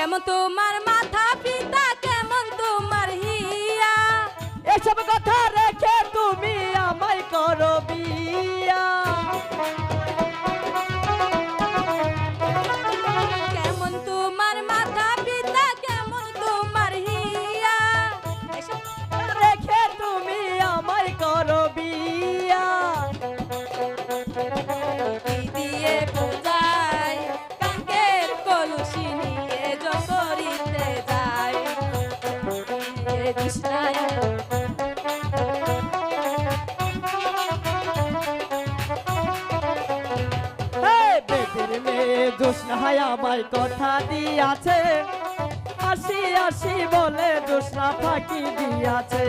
কেমন তোমার মাথা পিতা কেমন তোমার হিয়া, এসব কথা রেখে তুমি আমায় করো বিয়া। কেমন তোমার মাথা পিতা কেমন তোমার হিয়া, এসব কথা রেখে তুমি আমায় করো বিয়া। কি দিয়ে বোঝাই কাঙ্কের কলুষি নিয়ে জঙ্গলিতে যাই কৃষ্ণায়। বেদের মেয়ে জোসনায় আমায় কথা দিয়াছে, আসি আসি বলে জোসনা ফাঁকি দিয়াছে।